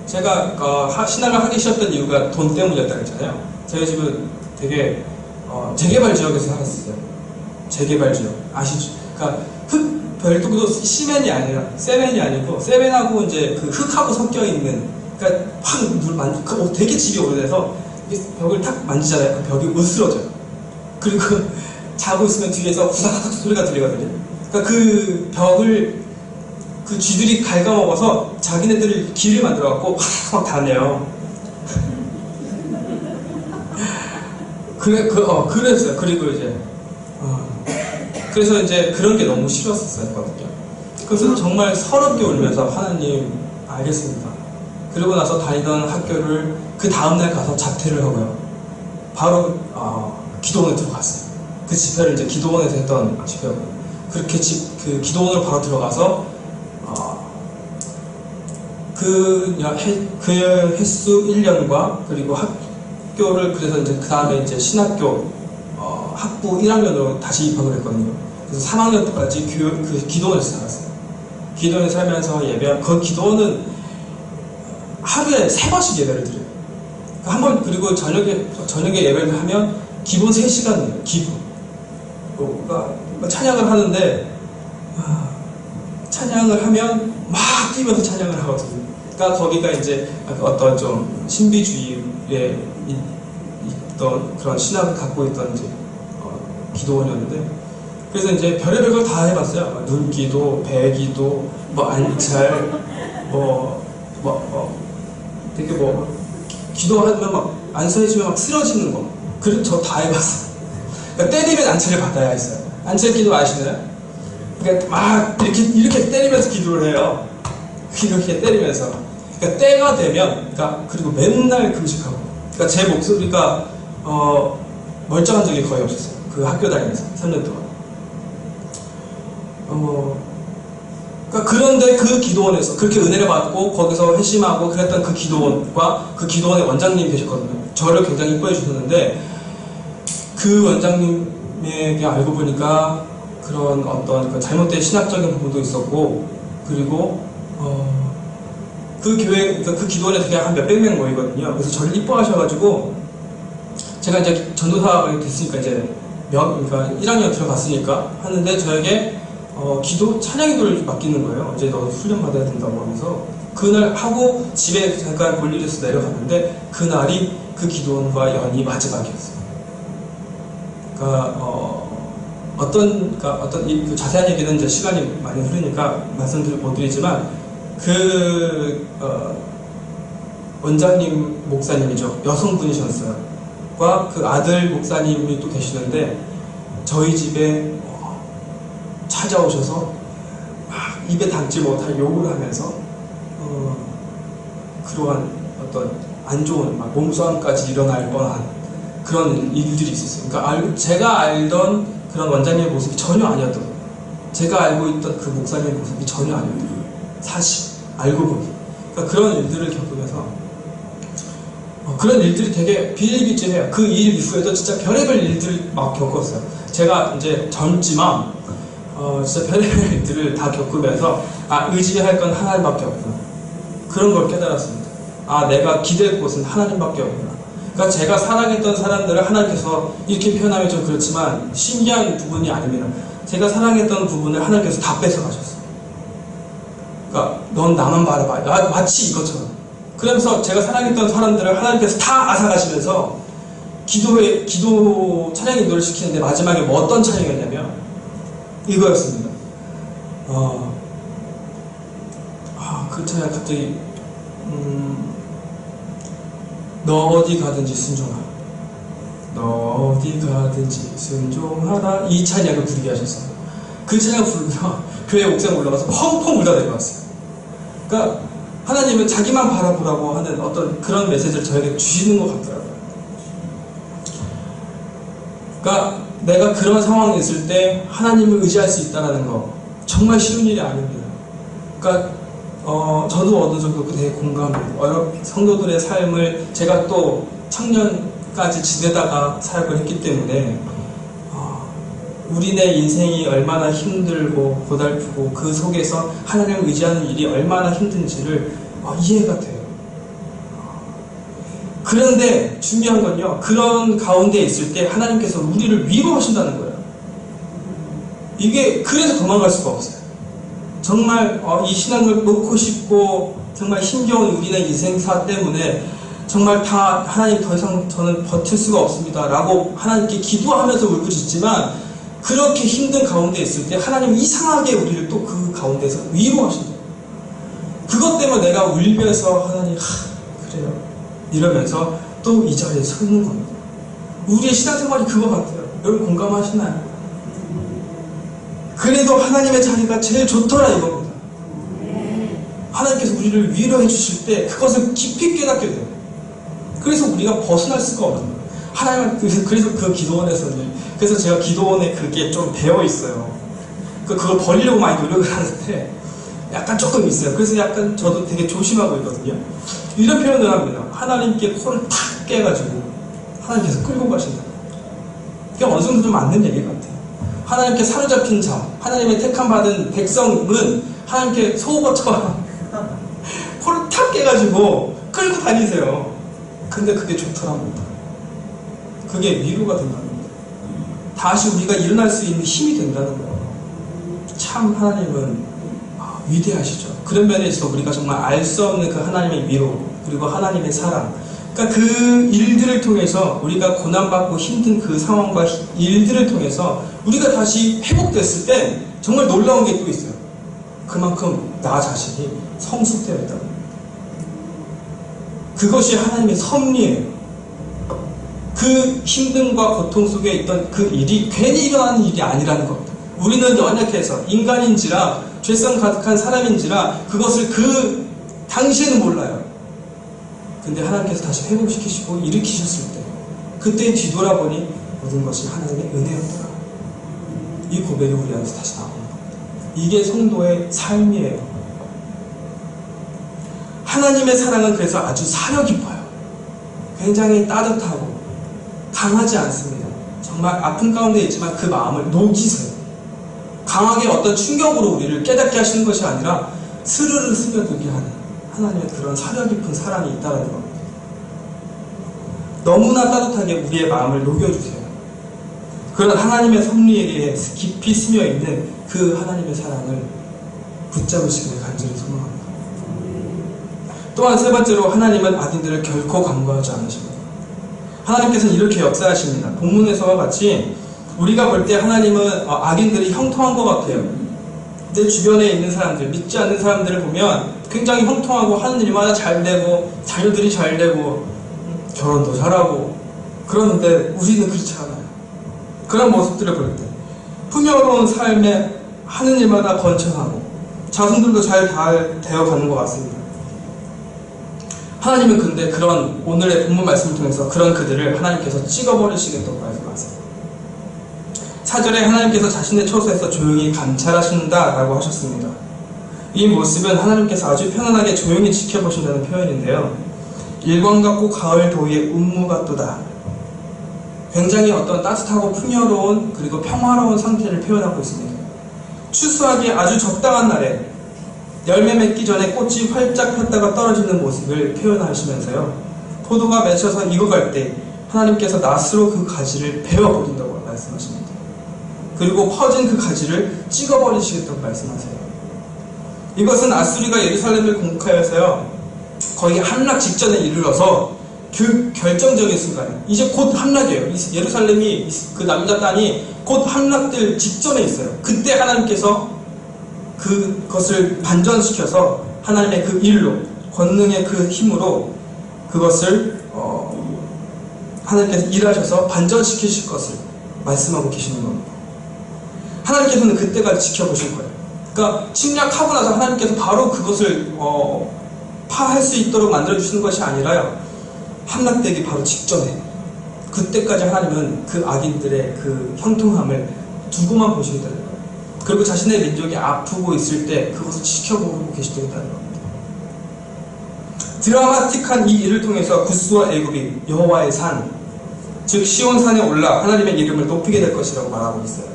[SPEAKER 1] 제가 신앙을 하기 싫었던 이유가 돈 때문이었다고 했잖아요. 저희 집은 되게 재개발 지역에서 살았어요. 재개발 지역 아시죠? 그러니까 별도도 시멘이 아니라 세멘이 아니고 세멘하고 이제 그 흙하고 섞여 있는, 그러니까 되게 집이 오래돼서 벽을 탁 만지잖아요. 그 벽이 으스러져요. 그리고 자고 있으면 뒤에서 후다닥 소리가 들리거든요. 그러니까 그 벽을 그 쥐들이 갉아먹어서 자기네들 길을 만들어갖고 막 다녀요. 그랬어요. 그리고 이제 그래서 이제 그런 게 너무 싫었었거든요. 그래서 정말 서럽게 울면서 하나님 알겠습니다. 그러고 나서 다니던 학교를 그 다음날 가서 자퇴를 하고요. 바로 기도원에 들어갔어요. 그 집회를 이제 기도원에서 했던 집회였고요. 그렇게 그 기도원으로 바로 들어가서 그 횟수 1년과 그리고 학교를 그래서 이제 그 다음에 이제 신학교 학부 1학년으로 다시 입학을 했거든요. 그래서 3학년 때까지 그 기도원에서 살았어요. 기도원에서 살면서 예배한 그 기도원은 하루에 3번씩 예배를 드려요. 한번 그리고 저녁에 예배를 하면 기본 3시간이에요. 기본. 그러니까 찬양을 하는데 찬양을 하면 막 뛰면서 찬양을 하거든요. 그러니까 거기가 이제 어떤 좀 신비주의에 있던 그런 신학을 갖고 있던 이제 기도원이었는데, 그래서 이제 별의별 걸 다 해봤어요. 눈기도, 배기도, 안찰, 되게 기도하면 막 안수해주면 막 쓰러지는 거. 그리고 저 다 해봤어요. 그러니까 때리면 안찰을 받아야 했어요. 안찰 기도 아시나요? 그러니까 막 이렇게 때리면서 기도를 해요. 이렇게 때리면서. 그러니까 때가 되면, 그리고 맨날 금식하고. 그러니까 제 목소리가 멀쩡한 적이 거의 없었어요. 그 학교 다니면서 3년 동안. 그러니까 그런데 그 기도원에서 그렇게 은혜를 받고 거기서 회심하고 그랬던 그 기도원과 그 기도원의 원장님이 계셨거든요. 저를 굉장히 이뻐해 주셨는데, 그 원장님에게 알고 보니까 그런 어떤 잘못된 신학적인 부분도 있었고, 그리고 그 교회, 그러니까 그 기도원에 그냥 한 몇백 명 모이거든요. 그래서 저를 이뻐하셔가지고, 제가 이제 전도사가 됐으니까 이제 그러니까 1학년 들어갔으니까 하는데 저에게 기도 찬양기도를 맡기는 거예요. 이제 너 훈련 받아야 된다고 하면서 그날 하고 집에 잠깐 볼 일이 있어서 내려갔는데 그날이 그 기도원과 연이 마지막이었어요. 그러니까 어떤 그 자세한 얘기는 이제 시간이 많이 흐르니까 말씀드릴 못 드리지만 그 원장님 목사님이죠. 여성분이셨어요. 과 그 아들 목사님이 또 계시는데 저희 집에 찾아오셔서 막 입에 담지 못할 욕을 하면서 그러한 어떤 안 좋은 몸싸움까지 일어날 뻔한 그런 일들이 있었어요. 그러니까 제가 알던 그런 원장님의 모습이 전혀 아니었던 거예요. 제가 알고 있던 그 목사님의 모습이 전혀 아니었던 거예요. 사실 알고 보니. 그러니까 그런 일들을 겪으면서 그런 일들이 되게 비일비재해요. 그 일 이후에도 진짜 별의별 일들을 막 겪었어요. 제가 이제 젊지만 진짜 별의별 일들을 다 겪으면서 의지할 건 하나님밖에 없구나. 그런 걸 깨달았습니다. 내가 기댈 곳은 하나님밖에 없구나. 그러니까 제가 사랑했던 사람들을 하나님께서 이렇게 표현하면 좀 그렇지만 신기한 부분이 아닙니다. 제가 사랑했던 부분을 하나님께서 다 뺏어가셨어요. 그러니까 넌 나만 바라봐. 마치 이것처럼. 그러면서 제가 사랑했던 사람들을 하나님께서 다 앗아가시면서 기도 찬양 인도를 시키는데 마지막에 어떤 찬양이었냐면 이거였습니다. 그 찬양 갑자기 너 어디 가든지 순종하라. 너 어디 가든지 순종하라. 이 찬양을 부르게 하셨어요. 그 찬양을 부르고요. 교회 옥상 올라가서 펑펑 울다 내려왔어요. 그러니까 하나님은 자기만 바라보라고 하는 어떤 그런 메시지를 저에게 주시는 것 같더라고요. 그러니까 내가 그런 상황에 있을 때 하나님을 의지할 수 있다는 거 정말 쉬운 일이 아닙니다. 그러니까 저도 어느 정도 그대에 공감합니다. 여러 성도들의 삶을 제가 또 청년까지 지내다가 사역을 했기 때문에 우리네 인생이 얼마나 힘들고 고달프고 그 속에서 하나님을 의지하는 일이 얼마나 힘든지를 이해가 돼요. 그런데 중요한 건요, 그런 가운데 있을 때 하나님께서 우리를 위로하신다는 거예요. 이게 그래서 도망갈 수가 없어요. 정말 이 신앙을 놓고 싶고 정말 힘겨운 우리의 인생사 때문에 정말 다 하나님 더 이상 저는 버틸 수가 없습니다 라고 하나님께 기도하면서 울부짖지만, 그렇게 힘든 가운데 있을 때 하나님은 이상하게 우리를 또 그 가운데서 위로하신다. 그것 때문에 내가 울면서 하나님 그래요 이러면서 또 이 자리에 서 있는 겁니다. 우리의 신앙생활이 그거 같아요. 여러분 공감하시나요? 그래도 하나님의 자리가 제일 좋더라 이겁니다. 하나님께서 우리를 위로해 주실 때 그것을 깊이 깨닫게 돼요. 그래서 우리가 벗어날 수가 없는 거예요. 하나님, 그래서 그 기도원에서는, 그래서 제가 기도원에 그게 좀 배어 있어요. 그걸 버리려고 많이 노력을 하는데 약간 조금 있어요. 그래서 약간 저도 되게 조심하고 있거든요. 이런 표현을 합니다. 하나님께 코를 탁 깨가지고 하나님께서 끌고 가신다. 그게 어느 정도 좀 맞는 얘기 같아요. 하나님께 사로잡힌 자, 하나님의 택함 받은 백성은 하나님께 소고처럼 코를 탁 깨가지고 끌고 다니세요. 근데 그게 좋더랍니다. 그게 위로가 된다는 거예요. 다시 우리가 일어날 수 있는 힘이 된다는 거예요. 참 하나님은 위대하시죠. 그런 면에 있어서 우리가 정말 알 수 없는 그 하나님의 위로, 그리고 하나님의 사랑, 그러니까 그 일들을 통해서 우리가 고난받고 힘든 그 상황과 일들을 통해서 우리가 다시 회복됐을 때 정말 놀라운 게 또 있어요. 그만큼 나 자신이 성숙되어 있다는 거예요. 그것이 하나님의 섭리예요. 그 힘듦과 고통 속에 있던 그 일이 괜히 일어나는 일이 아니라는 겁니다. 우리는 연약해서 인간인지라 죄성 가득한 사람인지라 그것을 그 당시에는 몰라요. 근데 하나님께서 다시 회복시키시고 일으키셨을 때 그때 뒤돌아보니 모든 것이 하나님의 은혜였더라. 이 고백이 우리 안에서 다시 나오는 겁니다. 이게 성도의 삶이에요. 하나님의 사랑은 그래서 아주 사려 깊어요. 굉장히 따뜻하고 강하지 않습니다. 정말 아픈 가운데 있지만 그 마음을 녹이세요. 강하게 어떤 충격으로 우리를 깨닫게 하시는 것이 아니라 스르르 스며들게 하는 하나님의 그런 사려 깊은 사랑이 있다는 겁니다. 너무나 따뜻하게 우리의 마음을 녹여주세요. 그런 하나님의 섭리에 깊이 스며있는 그 하나님의 사랑을 붙잡으시기를 간절히 소망합니다. 또한 세 번째로, 하나님은 악인들을 결코 간과하지 않으십니다. 하나님께서는 이렇게 역사하십니다. 본문에서와 같이 우리가 볼 때 하나님은 악인들이 형통한 것 같아요. 내 주변에 있는 사람들, 믿지 않는 사람들을 보면 굉장히 형통하고 하는 일마다 잘 되고 자녀들이 잘 되고 결혼도 잘하고 그러는데 우리는 그렇지 않아요. 그런 모습들을 볼 때 풍요로운 삶에 하는 일마다 번창하고 자손들도 잘 되어가는 것 같습니다. 하나님은 근데 그런 오늘의 본문 말씀을 통해서 그런 그들을 하나님께서 찍어버리시겠다고 말씀하세요. 4절에 하나님께서 자신의 처소에서 조용히 감찰하신다라고 하셨습니다. 이 모습은 하나님께서 아주 편안하게 조용히 지켜보신다는 표현인데요. 일광 같고 가을 도위의 운무 같도다. 굉장히 어떤 따뜻하고 풍요로운 그리고 평화로운 상태를 표현하고 있습니다. 추수하기 아주 적당한 날에 열매 맺기 전에 꽃이 활짝 폈다가 떨어지는 모습을 표현하시면서요, 포도가 맺혀서 익어갈 때 하나님께서 낫으로 그 가지를 베어버린다고 말씀하십니다. 그리고 퍼진 그 가지를 찍어버리시겠다고 말씀하세요. 이것은 아수리가 예루살렘을 공격하여서요 거의 함락 직전에 이르러서 그 결정적인 순간에 이제 곧 함락이에요. 예루살렘이, 그 남유다 땅이 곧 함락될 직전에 있어요. 그때 하나님께서 그것을 반전시켜서 하나님의 그 일로, 권능의 그 힘으로 그것을 하나님께서 일하셔서 반전시키실 것을 말씀하고 계시는 겁니다. 하나님께서는 그때까지 지켜보실 거예요. 그러니까 침략하고 나서 하나님께서 바로 그것을 파할 수 있도록 만들어주시는 것이 아니라요, 함락되기 바로 직전에 그때까지 하나님은 그 악인들의 그 형통함을 두고만 보시게 되는 거예요. 그리고 자신의 민족이 아프고 있을 때 그것을 지켜보고 계시다는 겁니다. 드라마틱한 이 일을 통해서 구스와 애굽이 여호와의 산, 즉 시온산에 올라 하나님의 이름을 높이게 될 것이라고 말하고 있어요.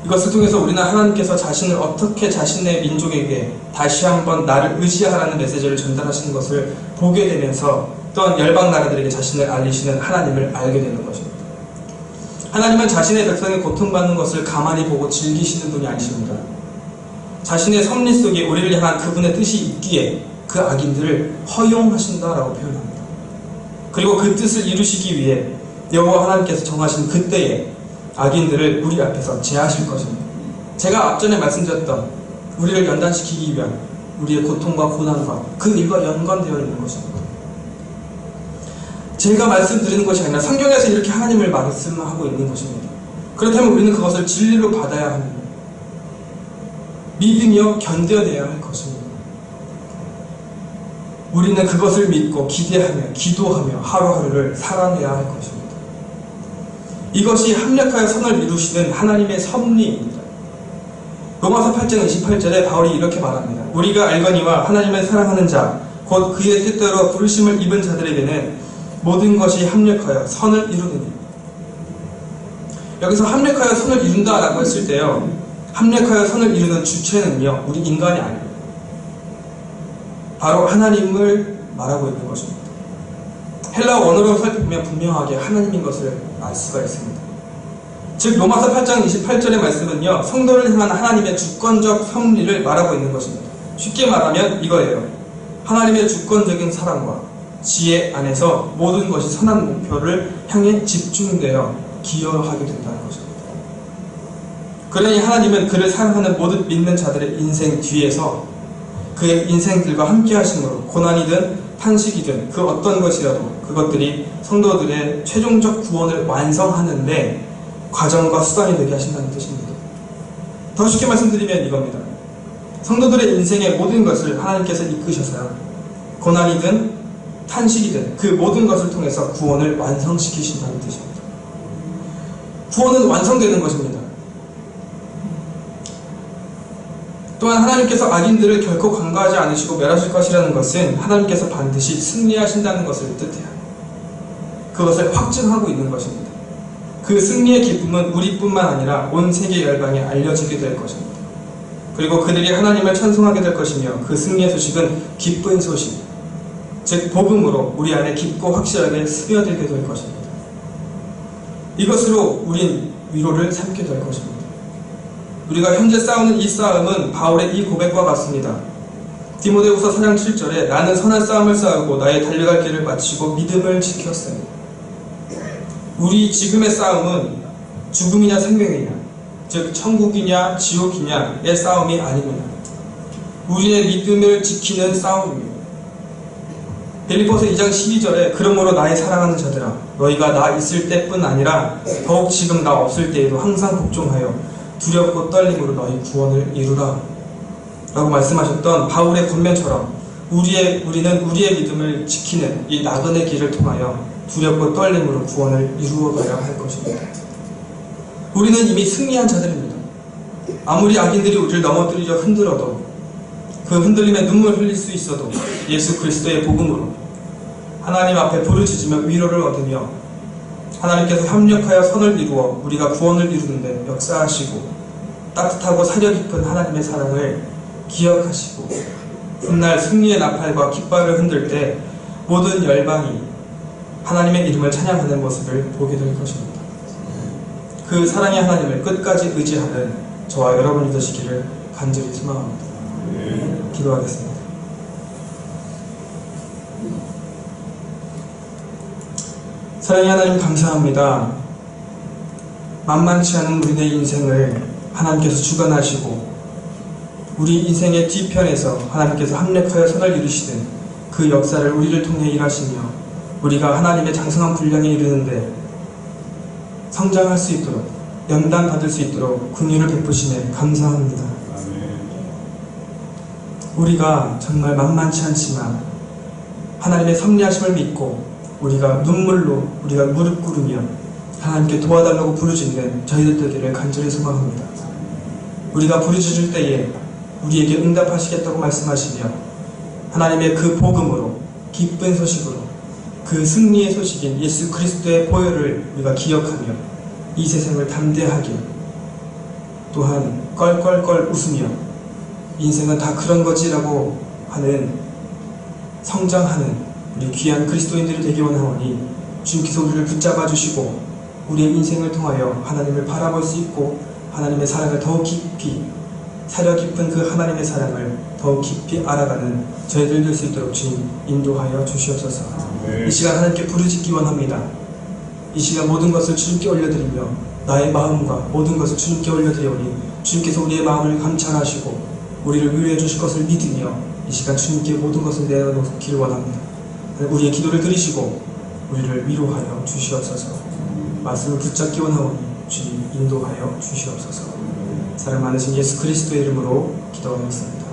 [SPEAKER 1] 이것을 통해서 우리는 하나님께서 자신을 어떻게 자신의 민족에게 다시 한번 나를 의지하라는 메시지를 전달하시는 것을 보게 되면서 또한 열방 나라들에게 자신을 알리시는 하나님을 알게 되는 것입니다. 하나님은 자신의 백성이 고통받는 것을 가만히 보고 즐기시는 분이 아니십니다. 자신의 섭리 속에 우리를 향한 그분의 뜻이 있기에 그 악인들을 허용하신다라고 표현합니다. 그리고 그 뜻을 이루시기 위해 여호와 하나님께서 정하신 그때에 악인들을 우리 앞에서 제하실 것입니다. 제가 앞전에 말씀드렸던 우리를 연단시키기 위한 우리의 고통과 고난과 그 일과 연관되어 있는 것입니다. 제가 말씀드리는 것이 아니라 성경에서 이렇게 하나님을 말씀하고 있는 것입니다. 그렇다면 우리는 그것을 진리로 받아야 합니다. 믿으며 견뎌내야 할 것입니다. 우리는 그것을 믿고 기대하며 기도하며 하루하루를 살아내야 할 것입니다. 이것이 합력하여 선을 이루시는 하나님의 섭리입니다. 로마서 8장 28절에 바울이 이렇게 말합니다. 우리가 알거니와 하나님을 사랑하는 자 곧 그의 뜻대로 부르심을 입은 자들에게는 모든 것이 합력하여 선을 이루느니. 여기서 합력하여 선을 이룬다라고 했을 때요, 합력하여 선을 이루는 주체는요 우리 인간이 아닙니다. 바로 하나님을 말하고 있는 것입니다. 헬라 원어로 살펴보면 분명하게 하나님인 것을 알 수가 있습니다. 즉 로마서 8장 28절의 말씀은요 성도를 향한 하나님의 주권적 섭리를 말하고 있는 것입니다. 쉽게 말하면 이거예요. 하나님의 주권적인 사랑과 지혜 안에서 모든 것이 선한 목표를 향해 집중되어 기여하게 된다는 것입니다. 그러니 하나님은 그를 사랑하는 모든 믿는 자들의 인생 뒤에서 그의 인생들과 함께 하심으로 고난이든 탄식이든 그 어떤 것이라도 그것들이 성도들의 최종적 구원을 완성하는데 과정과 수단이 되게 하신다는 뜻입니다. 더 쉽게 말씀드리면 이겁니다. 성도들의 인생의 모든 것을 하나님께서 이끄셔서요 고난이든 탄식이든 그 모든 것을 통해서 구원을 완성시키신다는 뜻입니다. 구원은 완성되는 것입니다. 또한 하나님께서 악인들을 결코 간과하지 않으시고 멸하실 것이라는 것은 하나님께서 반드시 승리하신다는 것을 뜻해요. 그것을 확증하고 있는 것입니다. 그 승리의 기쁨은 우리뿐만 아니라 온 세계 열방에 알려지게 될 것입니다. 그리고 그들이 하나님을 찬송하게 될 것이며 그 승리의 소식은 기쁜 소식, 즉 복음으로 우리 안에 깊고 확실하게 스며들게 될 것입니다. 이것으로 우린 위로를 삼게 될 것입니다. 우리가 현재 싸우는 이 싸움은 바울의 이 고백과 같습니다. 디모데후서 4장 7절에 나는 선한 싸움을 싸우고 나의 달려갈 길을 마치고 믿음을 지켰습니다. 우리 지금의 싸움은 죽음이냐 생명이냐, 즉 천국이냐 지옥이냐의 싸움이 아닙니다. 우리의 믿음을 지키는 싸움입니다. 빌립보서 2장 12절에 그러므로 나의 사랑하는 자들아 너희가 나 있을 때뿐 아니라 더욱 지금 나 없을 때에도 항상 복종하여 두렵고 떨림으로 너희 구원을 이루라 라고 말씀하셨던 바울의 권면처럼 우리는 우리의 믿음을 지키는 이 나그네 길을 통하여 두렵고 떨림으로 구원을 이루어가야 할 것입니다. 우리는 이미 승리한 자들입니다. 아무리 악인들이 우리를 넘어뜨리려 흔들어도 그 흔들림에 눈물 흘릴 수 있어도 예수 그리스도의 복음으로 하나님 앞에 부르짖으며 위로를 얻으며 하나님께서 협력하여 선을 이루어 우리가 구원을 이루는데 역사하시고 따뜻하고 사려 깊은 하나님의 사랑을 기억하시고 훗날 승리의 나팔과 깃발을 흔들 때 모든 열방이 하나님의 이름을 찬양하는 모습을 보게 될 것입니다. 그 사랑의 하나님을 끝까지 의지하는 저와 여러분이 되시기를 간절히 소망합니다. 기도하겠습니다. 사랑의 하나님 감사합니다. 만만치 않은 우리의 인생을 하나님께서 주관하시고 우리 인생의 뒤편에서 하나님께서 합력하여 선을 이루시는 그 역사를 우리를 통해 일하시며 우리가 하나님의 장성한 분량에 이르는데 성장할 수 있도록 연단받을 수 있도록 긍휼을 베푸시네 감사합니다. 우리가 정말 만만치 않지만 하나님의 섭리하심을 믿고 우리가 눈물로 우리가 무릎 꿇으며 하나님께 도와달라고 부르짖는 저희들 되기를 간절히 소망합니다. 우리가 부르짖을 때에 우리에게 응답하시겠다고 말씀하시며 하나님의 그 복음으로, 기쁜 소식으로, 그 승리의 소식인 예수 그리스도의 보혈을 우리가 기억하며 이 세상을 담대하게, 또한 껄껄껄 웃으며 인생은 다 그런 거지라고 하는 성장하는 우리 귀한 그리스도인들이 되기 원하오니 주님께서 우리를 붙잡아 주시고 우리의 인생을 통하여 하나님을 바라볼 수 있고 하나님의 사랑을 더욱 깊이, 사려 깊은 그 하나님의 사랑을 더욱 깊이 알아가는 저희들 될 수 있도록 주님 인도하여 주시옵소서. 이 시간 하나님께 부르짖기 원합니다. 이 시간 모든 것을 주님께 올려드리며 나의 마음과 모든 것을 주님께 올려드리오니 주님께서 우리의 마음을 감찰하시고 우리를 위로해 주실 것을 믿으며 이 시간 주님께 모든 것을 내어놓기를 원합니다. 우리의 기도를 들으시고 우리를 위로하여 주시옵소서. 말씀을 붙잡기 원하오니 주님 인도하여 주시옵소서. 사랑 많으신 예수 그리스도의 이름으로 기도하겠습니다.